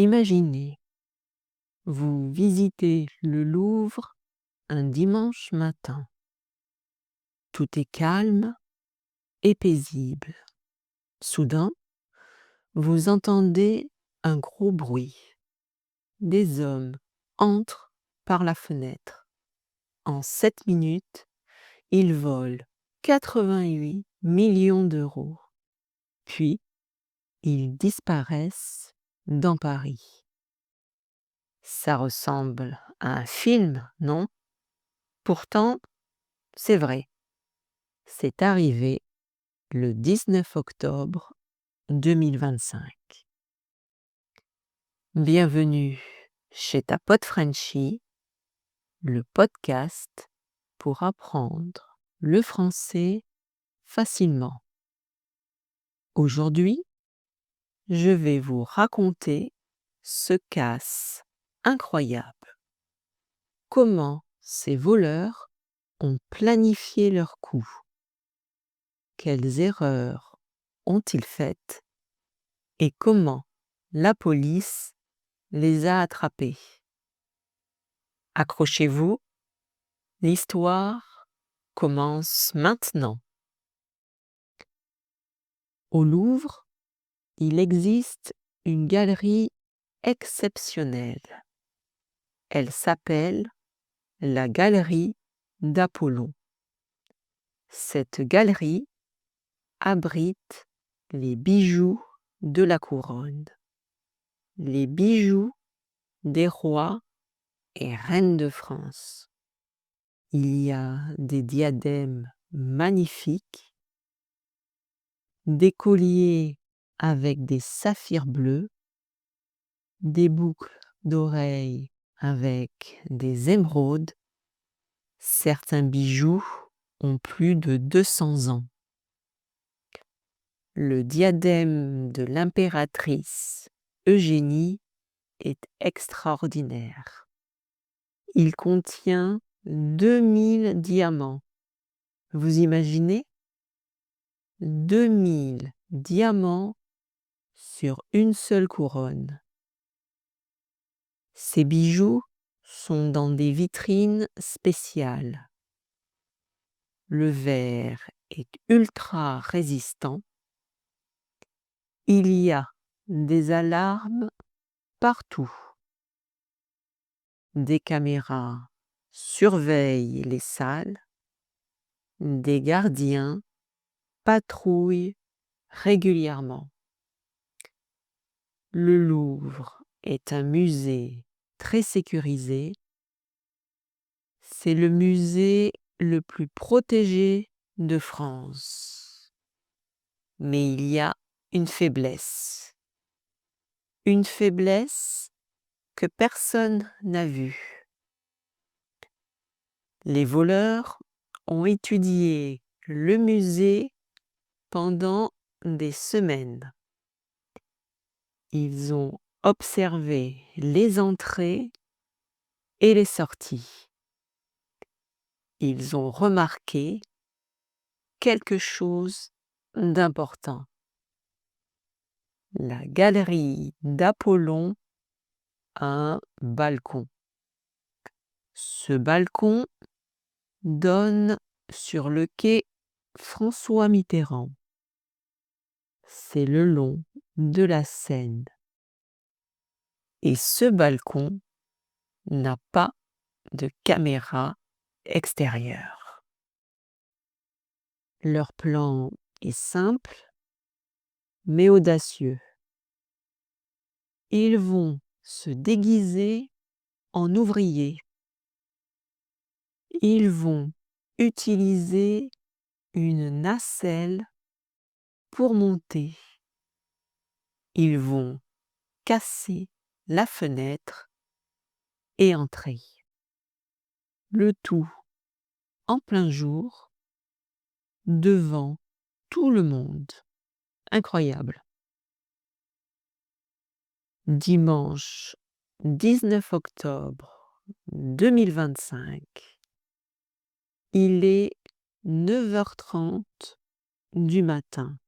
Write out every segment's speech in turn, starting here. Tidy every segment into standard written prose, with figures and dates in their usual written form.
Imaginez, vous visitez le Louvre un dimanche matin. Tout est calme et paisible. Soudain, vous entendez un gros bruit. Des hommes entrent par la fenêtre. En 7 minutes, ils volent 88 millions d'euros. Puis, ils disparaissent dans Paris. Ça ressemble à un film, non? Pourtant, c'est vrai. C'est arrivé le 19 octobre 2025. Bienvenue chez ta pote Frenchie, le podcast pour apprendre le français facilement. Aujourd'hui, je vais vous raconter ce casse incroyable. Comment ces voleurs ont planifié leur coup? Quelles erreurs ont-ils faites? Et comment la police les a attrapés? Accrochez-vous, l'histoire commence maintenant. Au Louvre, il existe une galerie exceptionnelle. Elle s'appelle la galerie d'Apollon. Cette galerie abrite les bijoux de la couronne, les bijoux des rois et reines de France. Il y a des diadèmes magnifiques, des colliers avec des saphirs bleus, des boucles d'oreilles avec des émeraudes. Certains bijoux ont plus de 200 ans. Le diadème de l'impératrice Eugénie est extraordinaire. Il contient 2000 diamants. Vous imaginez? 2000 diamants sur une seule couronne. Ces bijoux sont dans des vitrines spéciales. Le verre est ultra résistant. Il y a des alarmes partout. Des caméras surveillent les salles. Des gardiens patrouillent régulièrement. Le Louvre est un musée très sécurisé. C'est le musée le plus protégé de France. Mais il y a une faiblesse. Une faiblesse que personne n'a vue. Les voleurs ont étudié le musée pendant des semaines. Ils ont observé les entrées et les sorties. Ils ont remarqué quelque chose d'important. La galerie d'Apollon a un balcon. Ce balcon donne sur le quai François Mitterrand. C'est le long de la Seine. Et ce balcon n'a pas de caméra extérieure. Leur plan est simple, mais audacieux. Ils vont se déguiser en ouvriers. Ils vont utiliser une nacelle pour monter. Ils vont casser la fenêtre et entrer. Le tout en plein jour, devant tout le monde. Incroyable. Dimanche 19 octobre 2025, il est 9h30 du matin.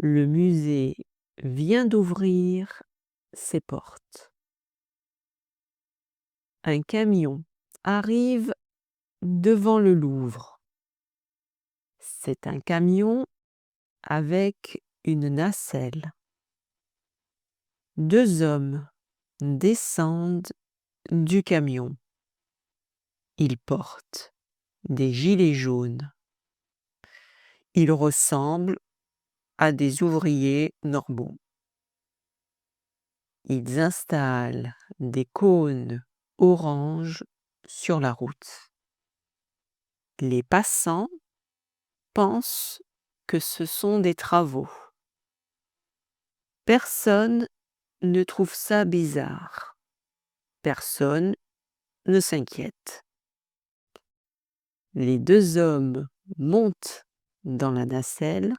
Le musée vient d'ouvrir ses portes. Un camion arrive devant le Louvre. C'est un camion avec une nacelle. 2 hommes descendent du camion. Ils portent des gilets jaunes. Ils ressemblent à des ouvriers normaux. Ils installent des cônes orange sur la route. Les passants pensent que ce sont des travaux. Personne ne trouve ça bizarre. Personne ne s'inquiète. Les 2 hommes montent dans la nacelle.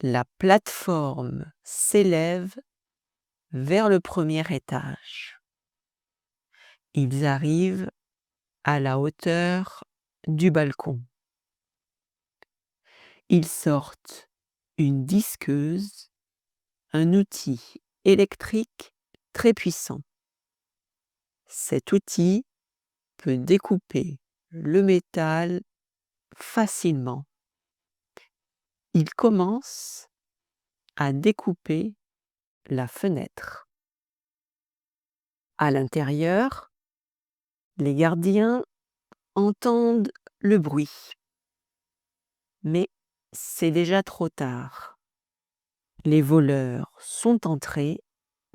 La plateforme s'élève vers le premier étage. Ils arrivent à la hauteur du balcon. Ils sortent une disqueuse, un outil électrique très puissant. Cet outil peut découper le métal facilement. Ils commencent à découper la fenêtre. À l'intérieur, les gardiens entendent le bruit. Mais c'est déjà trop tard. Les voleurs sont entrés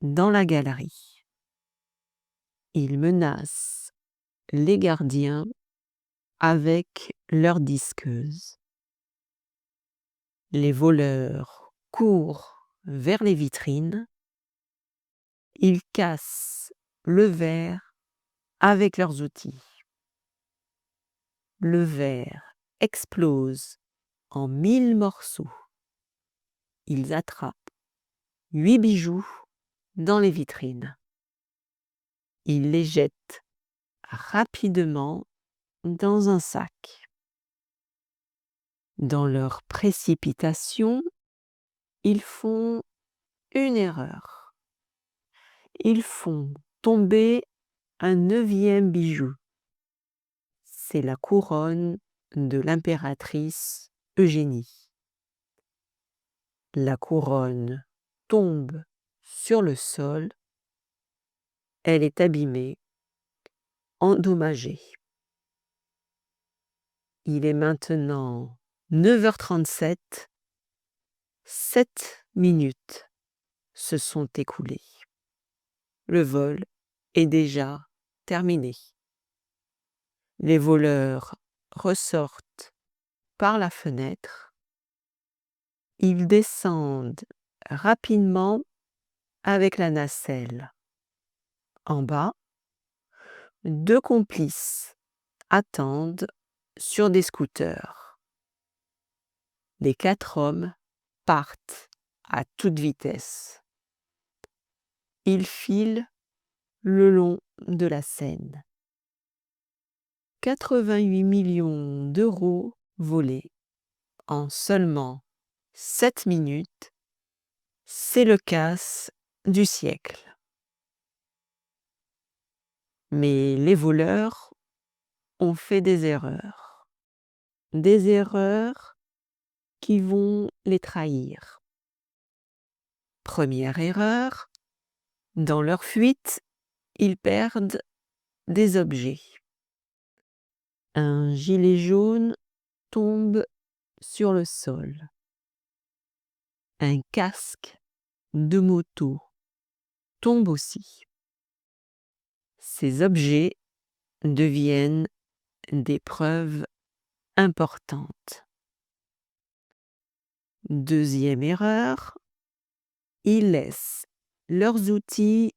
dans la galerie. Ils menacent les gardiens avec leurs disqueuses. Les voleurs courent vers les vitrines. Ils cassent le verre avec leurs outils. Le verre explose en 1000 morceaux. Ils attrapent 8 bijoux dans les vitrines. Ils les jettent rapidement dans un sac. Dans leur précipitation, ils font une erreur. Ils font tomber un 9e bijou. C'est la couronne de l'impératrice Eugénie. La couronne tombe sur le sol. Elle est abîmée, endommagée. Il est maintenant 9h37. 7 minutes se sont écoulées. Le vol est déjà terminé. Les voleurs ressortent par la fenêtre. Ils descendent rapidement avec la nacelle. En bas, 2 complices attendent sur des scooters. Les 4 hommes partent à toute vitesse. Ils filent le long de la Seine. 88 millions d'euros volés en seulement 7 minutes, c'est le casse du siècle. Mais les voleurs ont fait des erreurs. Des erreurs qui vont les trahir. Première erreur, dans leur fuite, ils perdent des objets. Un gilet jaune tombe sur le sol. Un casque de moto tombe aussi. Ces objets deviennent des preuves importantes. Deuxième erreur, ils laissent leurs outils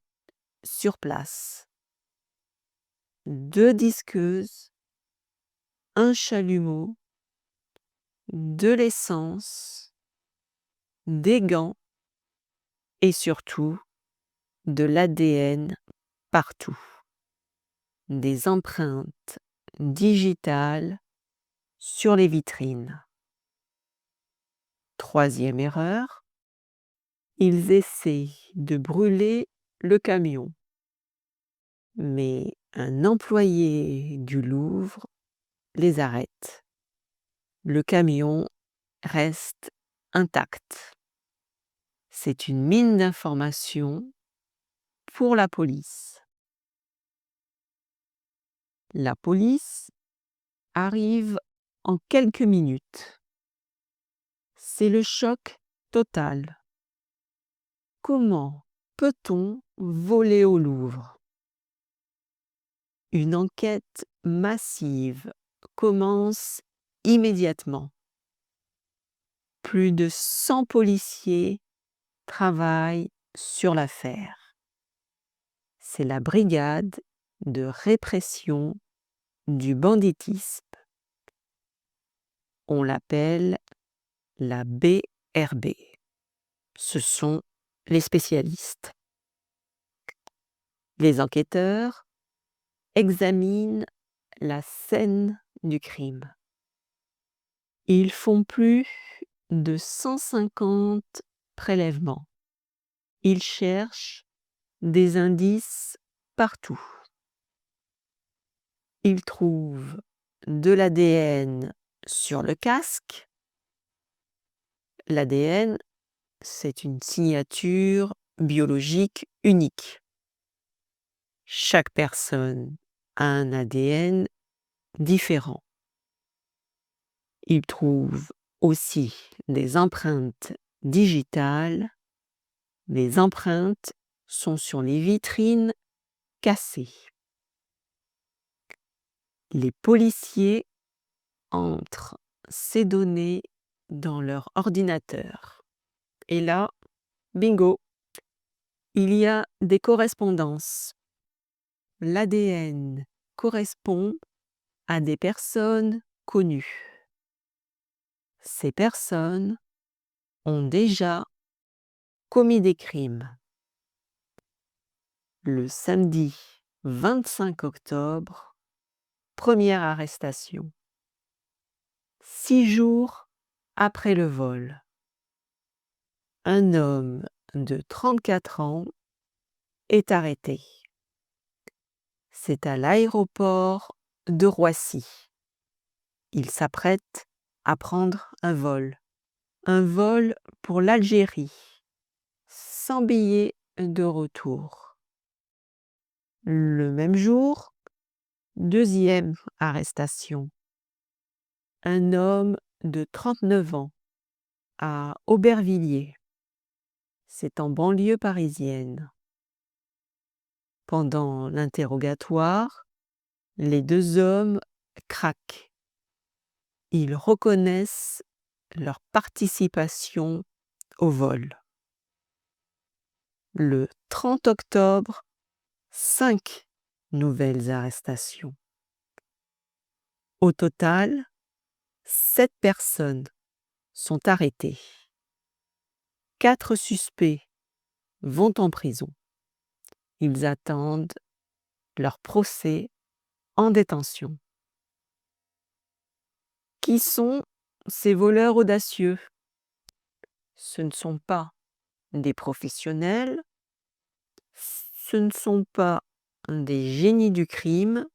sur place. 2 disqueuses, un chalumeau, de l'essence, des gants et surtout de l'ADN partout. Des empreintes digitales sur les vitrines. Troisième erreur, ils essaient de brûler le camion. Mais un employé du Louvre les arrête. Le camion reste intact. C'est une mine d'informations pour la police. La police arrive en quelques minutes. C'est le choc total. Comment peut-on voler au Louvre? Une enquête massive commence immédiatement. Plus de 100 policiers travaillent sur l'affaire. C'est la brigade de répression du banditisme. On l'appelle la BRB. Ce sont les spécialistes. Les enquêteurs examinent la scène du crime. Ils font plus de 150 prélèvements. Ils cherchent des indices partout. Ils trouvent de l'ADN sur le casque. L'ADN, c'est une signature biologique unique. Chaque personne a un ADN différent. Ils trouvent aussi des empreintes digitales. Les empreintes sont sur les vitrines cassées. Les policiers entrent ces données dans leur ordinateur. Et là, bingo, il y a des correspondances. L'ADN correspond à des personnes connues. Ces personnes ont déjà commis des crimes. Le samedi 25 octobre, première arrestation. 6 jours après le vol. Un homme de 34 ans est arrêté. C'est à l'aéroport de Roissy. Il s'apprête à prendre un vol pour l'Algérie, sans billet de retour. Le même jour, deuxième arrestation. Un homme de 39 ans à Aubervilliers. C'est en banlieue parisienne. Pendant l'interrogatoire, les deux hommes craquent. Ils reconnaissent leur participation au vol. Le 30 octobre, 5 nouvelles arrestations. Au total, 7 personnes sont arrêtées. 4 suspects vont en prison. Ils attendent leur procès en détention. Qui sont ces voleurs audacieux? Ce ne sont pas des professionnels, ce ne sont pas des génies du crime,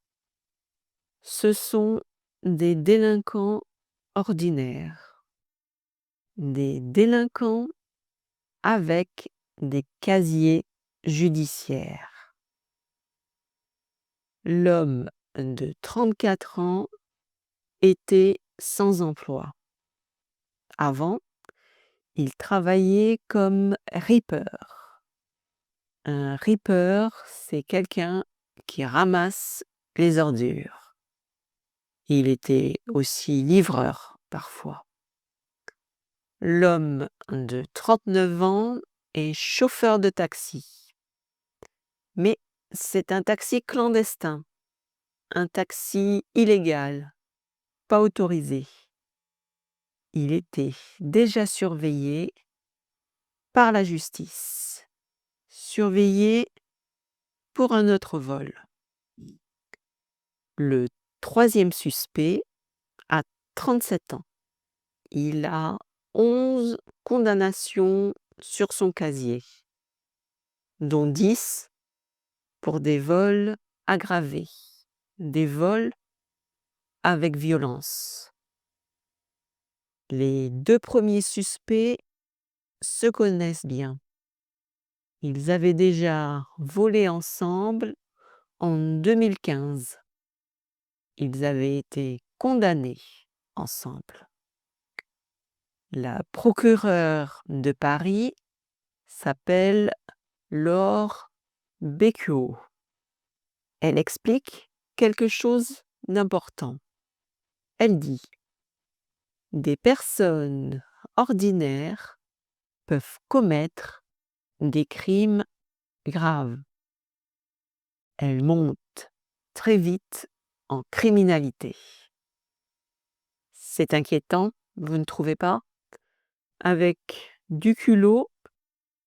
ce sont des délinquants ordinaires. Des délinquants avec des casiers judiciaires. L'homme de 34 ans était sans emploi. Avant, il travaillait comme ripper. Un ripper, c'est quelqu'un qui ramasse les ordures. Il était aussi livreur parfois. L'homme de 39 ans est chauffeur de taxi. Mais c'est un taxi clandestin, un taxi illégal, pas autorisé. Il était déjà surveillé par la justice. Surveillé pour un autre vol. Le troisième suspect a 37 ans. Il a 11 condamnations sur son casier. dont 10 pour des vols aggravés, des vols avec violence. Les 2 premiers suspects se connaissent bien. Ils avaient déjà volé ensemble en 2015. Ils avaient été condamnés ensemble. La procureure de Paris s'appelle Laure Becquio. Elle explique quelque chose d'important. Elle dit: des personnes ordinaires peuvent commettre des crimes graves. Elles montent très vite en criminalité. C'est inquiétant, vous ne trouvez pas? Avec du culot,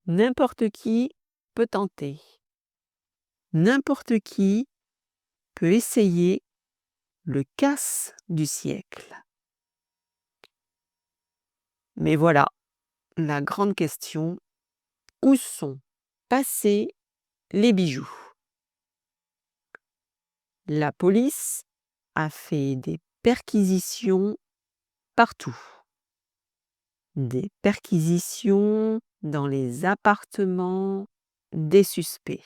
n'importe qui peut tenter. N'importe qui peut essayer le casse du siècle. Mais voilà, la grande question, où sont passés les bijoux? La police a fait des perquisitions partout. Des perquisitions dans les appartements des suspects.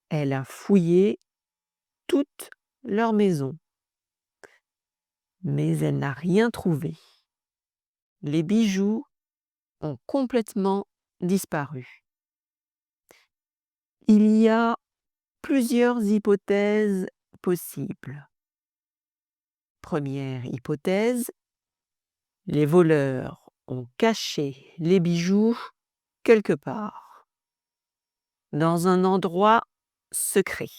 Elle a fouillé toute leur maison. Mais elle n'a rien trouvé. Les bijoux ont complètement disparu. Il y a plusieurs hypothèses possibles. Première hypothèse, les voleurs ont caché les bijoux quelque part, dans un endroit secret.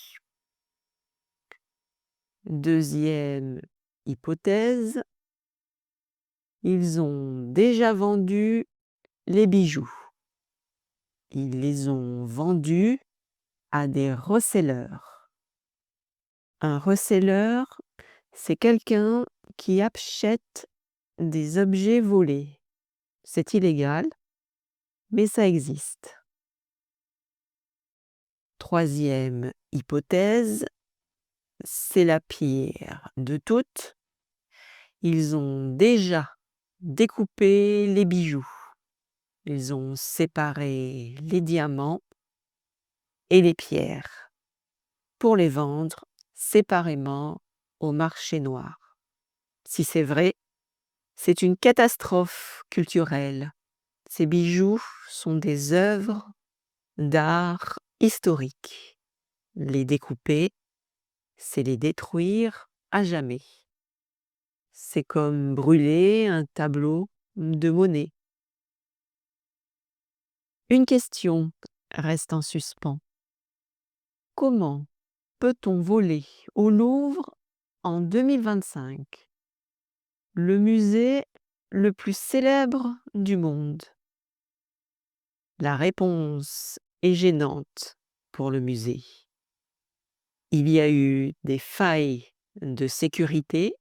Deuxième hypothèse, ils ont déjà vendu les bijoux. Ils les ont vendus à des resellers. Un reseller, c'est quelqu'un qui achète des objets volés. C'est illégal, mais ça existe. Troisième hypothèse, c'est la pire de toutes. Ils ont déjà découpé les bijoux. Ils ont séparé les diamants et les pierres pour les vendre séparément au marché noir. Si c'est vrai, c'est une catastrophe culturelle. Ces bijoux sont des œuvres d'art historique. Les découper, c'est les détruire à jamais. C'est comme brûler un tableau de Monet. Une question reste en suspens. Comment peut-on voler au Louvre en 2025? Le musée le plus célèbre du monde. La réponse est gênante pour le musée. Il y a eu des failles de sécurité,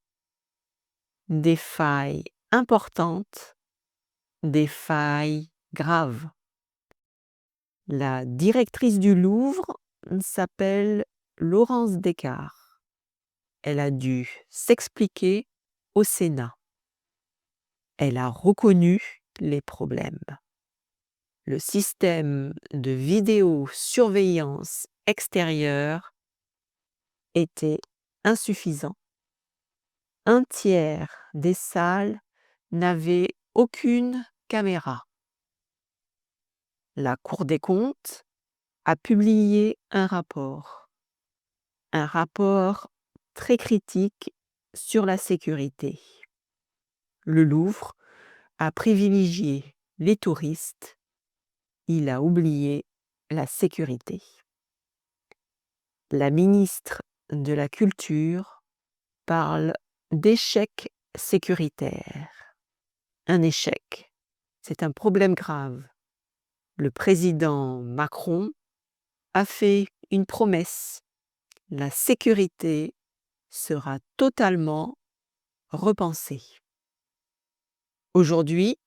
des failles importantes, des failles graves. La directrice du Louvre s'appelle Laurence Descartes. Elle a dû s'expliquer au Sénat. Elle a reconnu les problèmes. Le système de vidéosurveillance extérieure était insuffisant. Un tiers des salles n'avaient aucune caméra. La Cour des comptes a publié un rapport très critique sur la sécurité. Le Louvre a privilégié les touristes, il a oublié la sécurité. La ministre de la Culture parle d'échec sécuritaire. Un échec, c'est un problème grave. Le président Macron a fait une promesse. La sécurité sera totalement repensée. Aujourd'hui,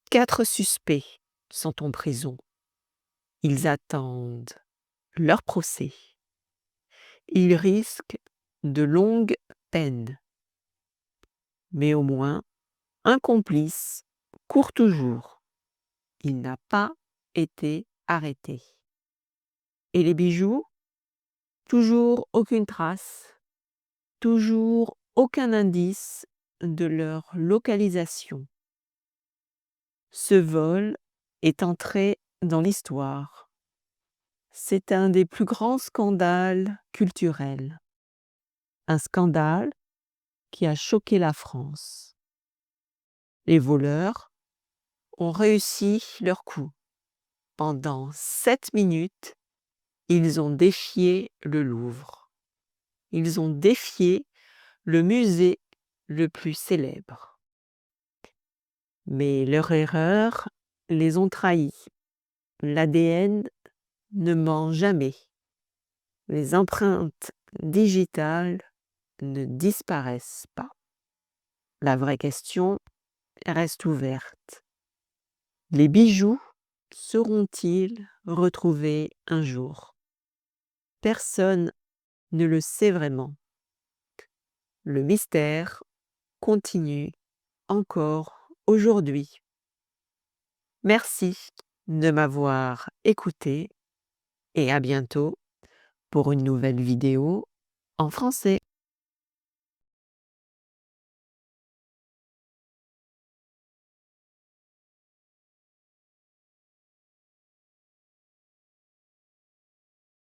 4 suspects sont en prison. Ils attendent leur procès. Ils risquent de longues peines. Mais au moins, un complice court toujours. Il n'a pas été arrêté. Et les bijoux? Toujours aucune trace, toujours aucun indice de leur localisation. Ce vol est entré dans l'histoire. C'est un des plus grands scandales culturels. Un scandale qui a choqué la France. Les voleurs ont réussi leur coup. Pendant 7 minutes, ils ont défié le Louvre. Ils ont défié le musée le plus célèbre. Mais leur erreur les ont trahis. L'ADN ne ment jamais. Les empreintes digitales ne disparaissent pas. La vraie question reste ouverte. Les bijoux seront-ils retrouvés un jour? Personne ne le sait vraiment. Le mystère continue encore aujourd'hui. Merci de m'avoir écouté et à bientôt pour une nouvelle vidéo en français.